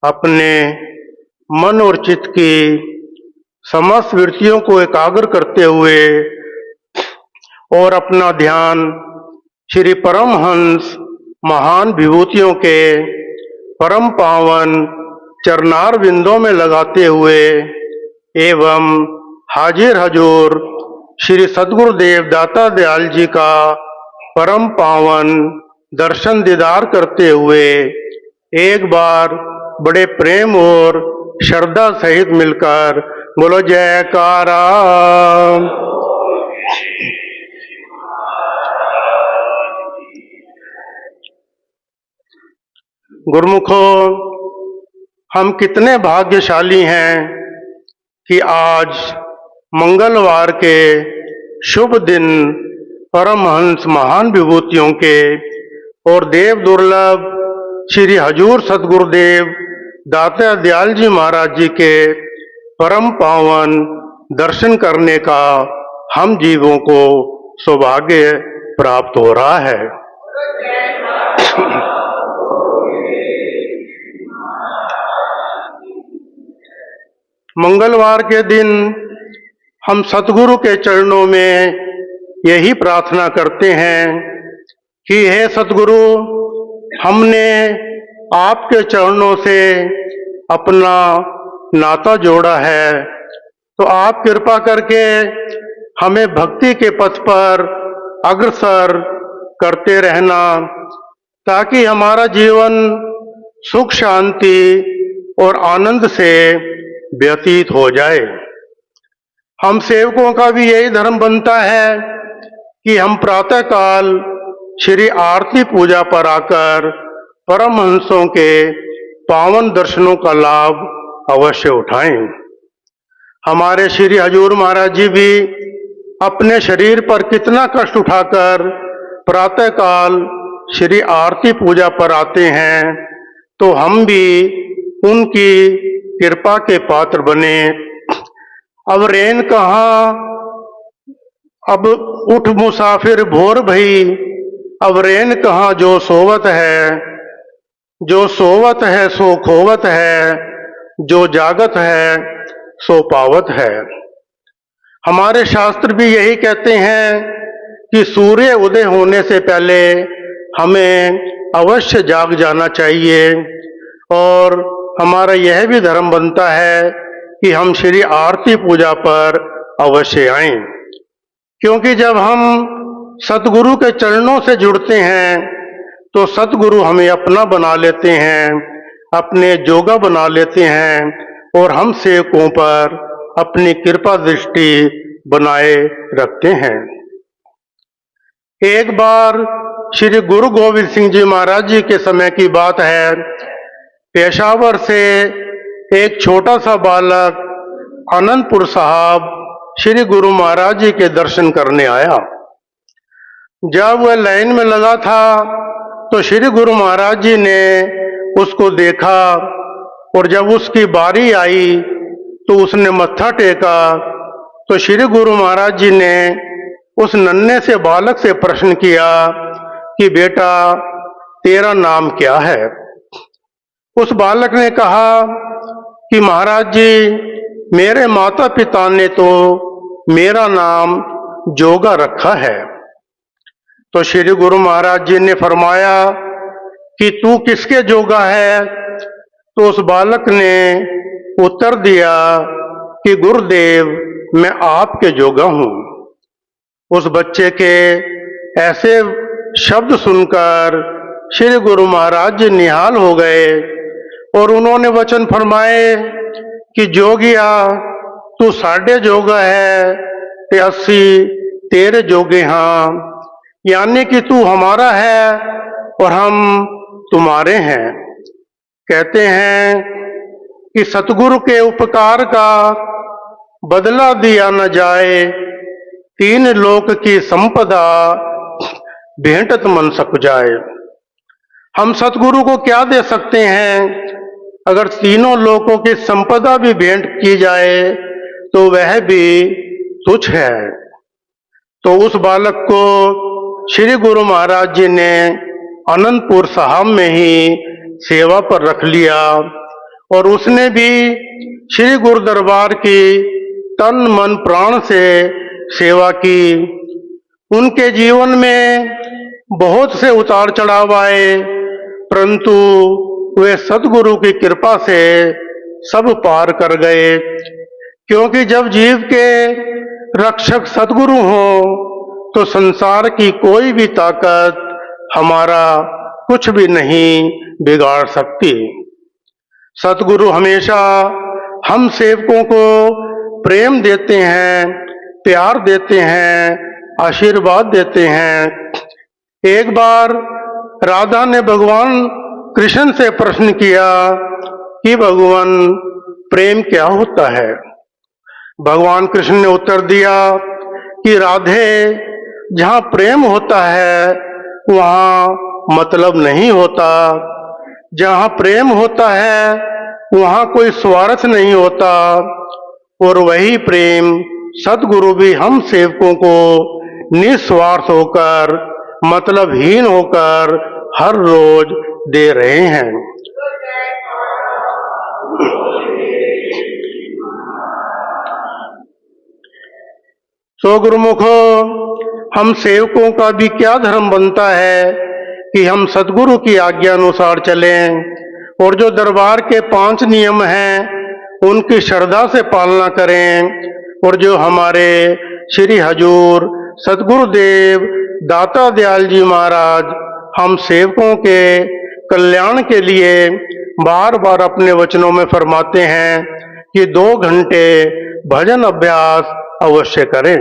अपने मन और चित्त की समस्त वृत्तियों को एकाग्र करते हुए और अपना ध्यान श्री परमहंस महान विभूतियों के परम पावन चरणार बिंदों में लगाते हुए एवं हाजिर हजूर श्री सद्गुरुदेव दाता दयाल जी का परम पावन दर्शन दीदार करते हुए एक बार बड़े प्रेम और श्रद्धा सहित मिलकर बोलो जयकारा। गुरुमुखों, हम कितने भाग्यशाली हैं कि आज मंगलवार के शुभ दिन परमहंस महान विभूतियों के और देव दुर्लभ श्री हजूर सद्गुरुदेव दाता दयाल जी महाराज जी के परम पावन दर्शन करने का हम जीवों को सौभाग्य प्राप्त हो रहा है। मंगलवार के दिन हम सतगुरु के चरणों में यही प्रार्थना करते हैं कि हे सतगुरु, हमने आपके चरणों से अपना नाता जोड़ा है, तो आप कृपा करके हमें भक्ति के पथ पर अग्रसर करते रहना, ताकि हमारा जीवन सुख शांति और आनंद से व्यतीत हो जाए। हम सेवकों का भी यही धर्म बनता है कि हम प्रातःकाल श्री आरती पूजा पर आकर परमहंसों के पावन दर्शनों का लाभ अवश्य उठाएं। हमारे श्री हजूर महाराज जी भी अपने शरीर पर कितना कष्ट उठाकर प्रातःकाल श्री आरती पूजा पर आते हैं, तो हम भी उनकी कृपा के पात्र बने। अब रैन कहाँ, अब उठ मुसाफिर भोर भई, अब रैन कहाँ जो सोवत है, जो सोवत है सो खोवत है, जो जागत है सो पावत है। हमारे शास्त्र भी यही कहते हैं कि सूर्य उदय होने से पहले हमें अवश्य जाग जाना चाहिए, और हमारा यह भी धर्म बनता है कि हम श्री आरती पूजा पर अवश्य आएं, क्योंकि जब हम सतगुरु के चरणों से जुड़ते हैं तो सतगुरु हमें अपना बना लेते हैं, अपने जोगा बना लेते हैं और हम सेवकों पर अपनी कृपा दृष्टि बनाए रखते हैं। एक बार श्री गुरु गोविंद सिंह जी महाराज जी के समय की बात है। पेशावर से एक छोटा सा बालक आनंदपुर साहब श्री गुरु महाराज जी के दर्शन करने आया। जब वह लाइन में लगा था तो श्री गुरु महाराज जी ने उसको देखा, और जब उसकी बारी आई तो उसने मत्था टेका, तो श्री गुरु महाराज जी ने उस नन्हे से बालक से प्रश्न किया कि बेटा तेरा नाम क्या है। उस बालक ने कहा कि महाराज जी, मेरे माता पिता ने तो मेरा नाम जोगा रखा है। तो श्री गुरु महाराज जी ने फरमाया कि तू किसके जोगा है। तो उस बालक ने उत्तर दिया कि गुरुदेव, मैं आपके जोगा हूं। उस बच्चे के ऐसे शब्द सुनकर श्री गुरु महाराज जी निहाल हो गए, और उन्होंने वचन फरमाए कि जोगिया, तू साढ़े जोगा है ते 80 तेरे जोगे हाँ, यानी कि तू हमारा है और हम तुम्हारे हैं। कहते हैं कि सतगुरु के उपकार का बदला दिया न जाए, 3 लोक की संपदा भेंटत मन सक जाए। हम सतगुरु को क्या दे सकते हैं? अगर तीनों लोकों की संपदा भी भेंट की जाए तो वह भी तुच्छ है। तो उस बालक को श्री गुरु महाराज जी ने आनंदपुर साहब में ही सेवा पर रख लिया, और उसने भी श्री गुरु दरबार की तन मन प्राण से सेवा की। उनके जीवन में बहुत से उतार चढ़ाव आए, परंतु वे सतगुरु की कृपा से सब पार कर गए। क्योंकि जब जीव के रक्षक सतगुरु हो तो संसार की कोई भी ताकत हमारा कुछ भी नहीं बिगाड़ सकती। सतगुरु हमेशा हम सेवकों को प्रेम देते हैं, प्यार देते हैं, आशीर्वाद देते हैं। एक बार राधा ने भगवान कृष्ण से प्रश्न किया कि भगवान प्रेम क्या होता है। भगवान कृष्ण ने उत्तर दिया कि राधे, जहाँ प्रेम होता है वहाँ मतलब नहीं होता, जहाँ प्रेम होता है वहाँ कोई स्वार्थ नहीं होता। और वही प्रेम सतगुरु भी हम सेवकों को निस्वार्थ होकर, मतलबहीन होकर हर रोज दे रहे हैं। सो गुरुमुखो, हम सेवकों का भी क्या धर्म बनता है कि हम सतगुरु की आज्ञा अनुसार चलें और जो दरबार के 5 नियम हैं उनकी श्रद्धा से पालना करें। और जो हमारे श्री हजूर सतगुरुदेव दाता दयाल जी महाराज हम सेवकों के कल्याण के लिए बार बार अपने वचनों में फरमाते हैं कि 2 घंटे भजन अभ्यास अवश्य करें।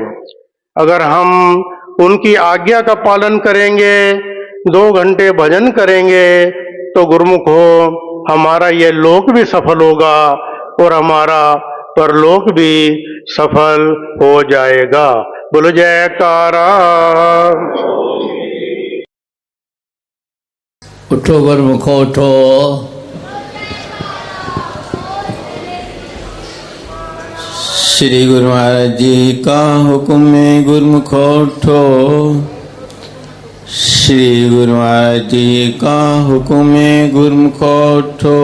अगर हम उनकी आज्ञा का पालन करेंगे, 2 घंटे भजन करेंगे, तो गुरुमुख हो, हमारा ये लोक भी सफल होगा और हमारा परलोक भी सफल हो जाएगा। बोलो जयकारा। उठो गुरुमुखो उठो। श्री गुरु महाराज जी का हुक्म है, गुरुमुखो उठो। श्री गुरु महाराज जी का हुक्म है, गुरुमुखो उठो।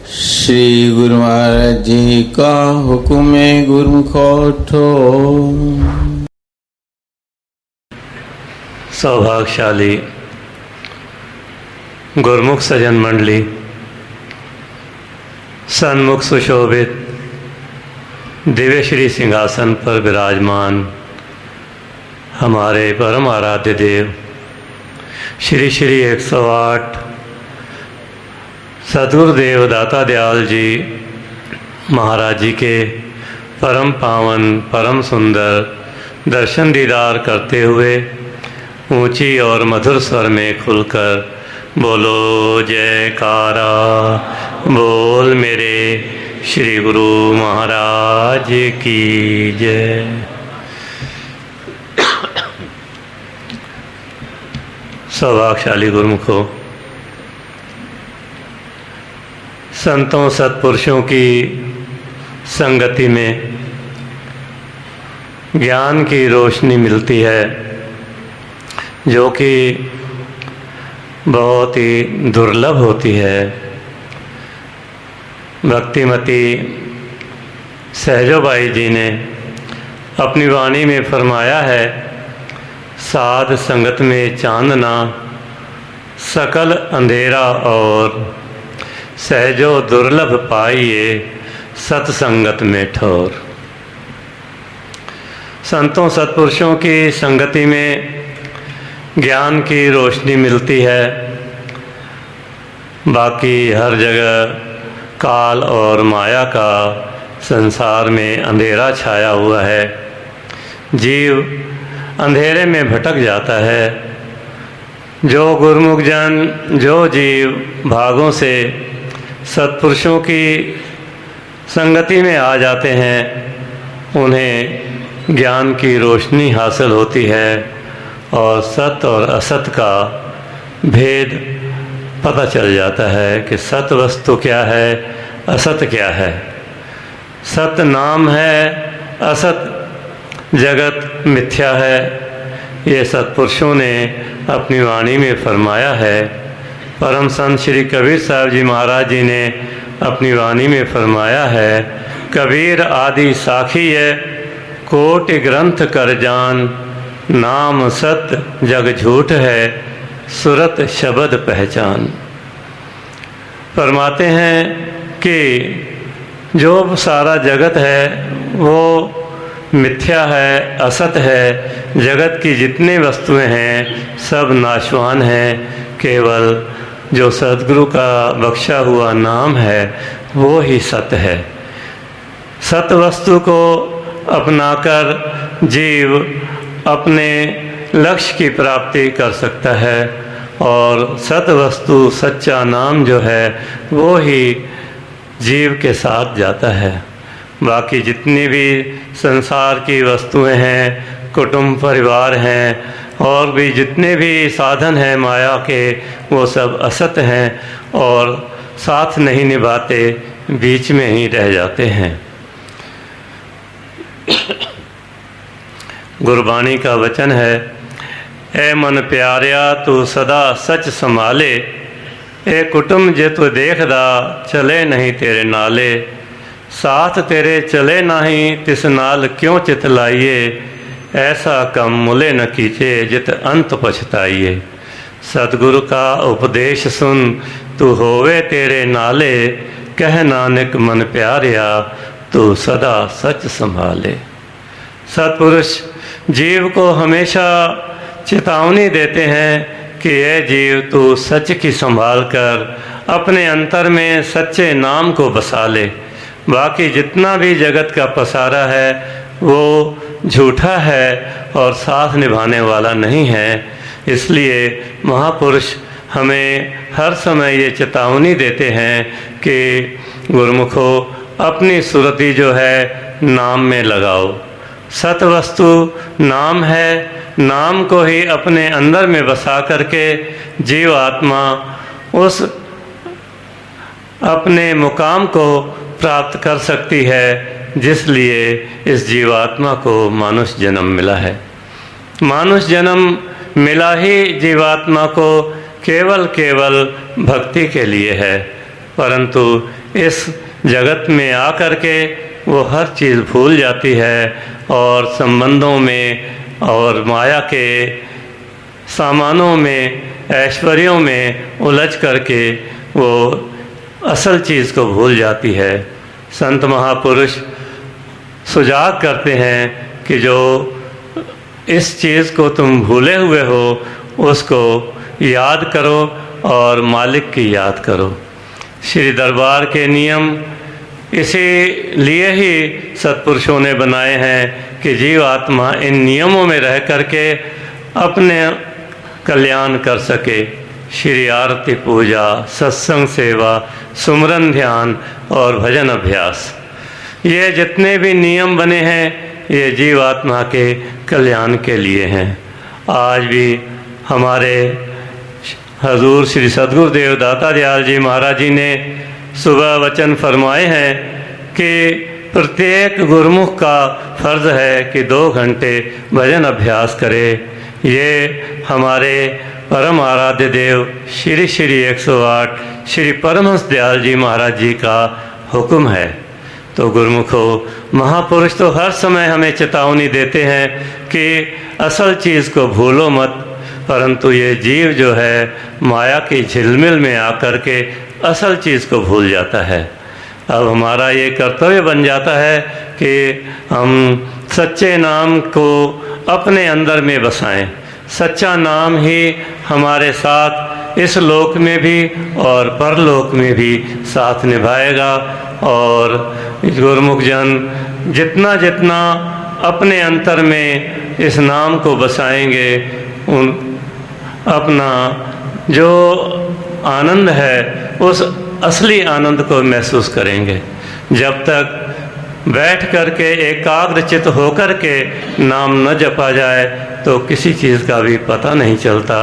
श्री गुरु महाराज जी का हुक्म है, गुरुमुखो उठो। सौभाग्यशाली गुरुमुख सजन मंडली, सन्मुख सुशोभित दिव्य श्री सिंहासन पर विराजमान हमारे परम आराध्य देव श्री श्री 108 सतगुरुदेव दाता दयाल जी महाराज जी के परम पावन परम सुंदर दर्शन दीदार करते हुए ऊंची और मधुर स्वर में खुलकर बोलो जयकारा, बोल मेरे श्री गुरु महाराज की जय। सौभाग्यशाली गुरुमुखों, संतों सत्पुरुषों की संगति में ज्ञान की रोशनी मिलती है, जो कि बहुत ही दुर्लभ होती है। भक्तिमती सहजोबाई जी ने अपनी वाणी में फरमाया है, साध संगत में चांदना सकल अंधेरा और सहजो दुर्लभ पाइए सत्संगत में ठोर। संतों सत्पुरुषों की संगति में ज्ञान की रोशनी मिलती है, बाकी हर जगह काल और माया का संसार में अंधेरा छाया हुआ है। जीव अंधेरे में भटक जाता है। जो गुरुमुख जन, जो जीव भागों से सत्पुरुषों की संगति में आ जाते हैं, उन्हें ज्ञान की रोशनी हासिल होती है और सत्य और असत का भेद पता चल जाता है कि सत्य वस्तु क्या है, असत क्या है। सत्य नाम है, असत जगत मिथ्या है। ये सत्पुरुषों ने अपनी वाणी में फरमाया है। परम संत श्री कबीर साहब जी महाराज जी ने अपनी वाणी में फरमाया है, कबीर आदि साखी है कोटि ग्रंथ कर जान, नाम सत जग झूठ है सुरत शब्द पहचान। फरमाते हैं कि जो सारा जगत है वो मिथ्या है, असत है। जगत की जितनी वस्तुएं हैं सब नाशवान हैं, केवल जो सद्गुरु का बख्शा हुआ नाम है वो ही सत्य है। सत वस्तु को अपनाकर जीव अपने लक्ष्य की प्राप्ति कर सकता है और सत वस्तु सच्चा नाम जो है वो ही जीव के साथ जाता है। बाकी जितनी भी संसार की वस्तुएं हैं, कुटुंब परिवार हैं और भी जितने भी साधन हैं माया के, वो सब असत हैं और साथ नहीं निभाते, बीच में ही रह जाते हैं। गुरबाणी का वचन है, ए मन प्यारिया तू सदा सच संभाले, ए कुटुंब जे तू देखदा चले नहीं तेरे नाले, साथ तेरे चले नहीं तिस नाल क्यों चित लाइए, ऐसा कम मुले न कीचे जित अंत पछताइए। सतगुरु का उपदेश सुन तू होवे तेरे नाले, कह नानक मन प्यारिया तू सदा सच संभाले। सतपुरुष जीव को हमेशा चेतावनी देते हैं कि ये जीव तू सच की संभाल कर अपने अंतर में सच्चे नाम को बसा ले। बाकी जितना भी जगत का पसारा है वो झूठा है और साथ निभाने वाला नहीं है। इसलिए महापुरुष हमें हर समय ये चेतावनी देते हैं कि गुरुमुखो अपनी सुरति जो है नाम में लगाओ। सत वस्तु नाम है, नाम को ही अपने अंदर में बसा करके जीव आत्मा उस अपने मुकाम को प्राप्त कर सकती है जिसलिए इस जीवात्मा को मानुष जन्म मिला है। मानुष जन्म मिला ही जीवात्मा को केवल भक्ति के लिए है, परंतु इस जगत में आकर के वो हर चीज़ भूल जाती है और संबंधों में और माया के सामानों में, ऐश्वर्यों में उलझ करके वो असल चीज़ को भूल जाती है। संत महापुरुष सुझाव करते हैं कि जो इस चीज़ को तुम भूले हुए हो उसको याद करो और मालिक की याद करो। श्री दरबार के नियम इसीलिए ही सत्पुरुषों ने बनाए हैं कि जीव आत्मा इन नियमों में रह करके अपने कल्याण कर सके। श्री आरती पूजा, सत्संग सेवा, सुमरन ध्यान और भजन अभ्यास, ये जितने भी नियम बने हैं ये जीव आत्मा के कल्याण के लिए हैं। आज भी हमारे हजूर श्री सद्गुरुदेव दाता दयाल जी महाराज जी ने सुबह वचन फरमाए हैं कि प्रत्येक गुरुमुख का फर्ज है कि 2 घंटे भजन अभ्यास करे। ये हमारे परम आराध्य देव श्री श्री 108 श्री परमहंस दयाल जी महाराज जी का हुक्म है। तो गुरुमुखो, महापुरुष तो हर समय हमें चेतावनी देते हैं कि असल चीज़ को भूलो मत, परंतु ये जीव जो है माया की झिलमिल में आकर के असल चीज़ को भूल जाता है। अब हमारा ये कर्तव्य बन जाता है कि हम सच्चे नाम को अपने अंदर में बसाएं। सच्चा नाम ही हमारे साथ इस लोक में भी और परलोक में भी साथ निभाएगा। और गुरुमुख जन जितना जितना अपने अंतर में इस नाम को बसाएंगे, उन अपना जो आनंद है उस असली आनंद को महसूस करेंगे। जब तक बैठ करके एकाग्रचित होकर के नाम न जपा जाए तो किसी चीज़ का भी पता नहीं चलता।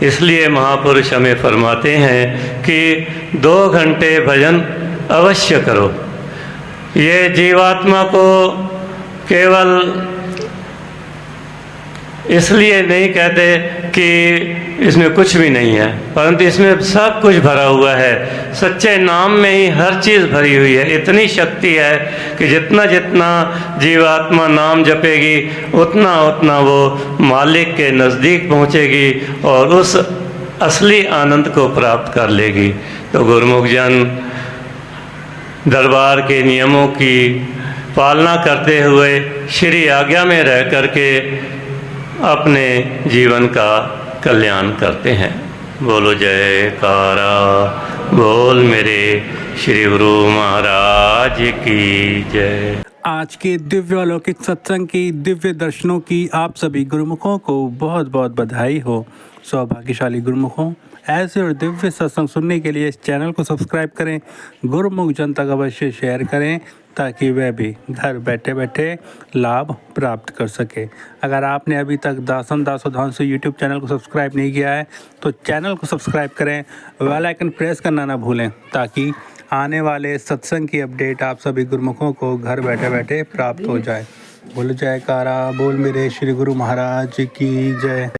इसलिए महापुरुष हमें फरमाते हैं कि 2 घंटे भजन अवश्य करो। ये जीवात्मा को केवल इसलिए नहीं कहते कि इसमें कुछ भी नहीं है, परंतु इसमें सब कुछ भरा हुआ है। सच्चे नाम में ही हर चीज़ भरी हुई है। इतनी शक्ति है कि जितना जितना जीवात्मा नाम जपेगी उतना उतना वो मालिक के नज़दीक पहुँचेगी और उस असली आनंद को प्राप्त कर लेगी। तो गुरुमुख जन दरबार के नियमों की पालना करते हुए श्री आज्ञा में रह करके अपने जीवन का कल्याण करते हैं। बोलो जयकारा बोल मेरे श्री गुरु महाराज की जय। आज के दिव्य अलौकिक सत्संग की दिव्य दर्शनों की आप सभी गुरुमुखों को बहुत बहुत बधाई हो। सौभाग्यशाली गुरुमुखों, ऐसे और दिव्य सत्संग सुनने के लिए इस चैनल को सब्सक्राइब करें, गुरुमुख जन तक अवश्य शेयर करें ताकि वह भी घर बैठे बैठे लाभ प्राप्त कर सके। अगर आपने अभी तक दासन दासोधांशु यूट्यूब चैनल को सब्सक्राइब नहीं किया है तो चैनल को सब्सक्राइब करें, बेल आइकन प्रेस करना ना भूलें ताकि आने वाले सत्संग की अपडेट आप सभी गुरुमुखों को घर बैठे बैठे प्राप्त हो जाए। बोल जयकारा बोल मेरे श्री गुरु महाराज की जय।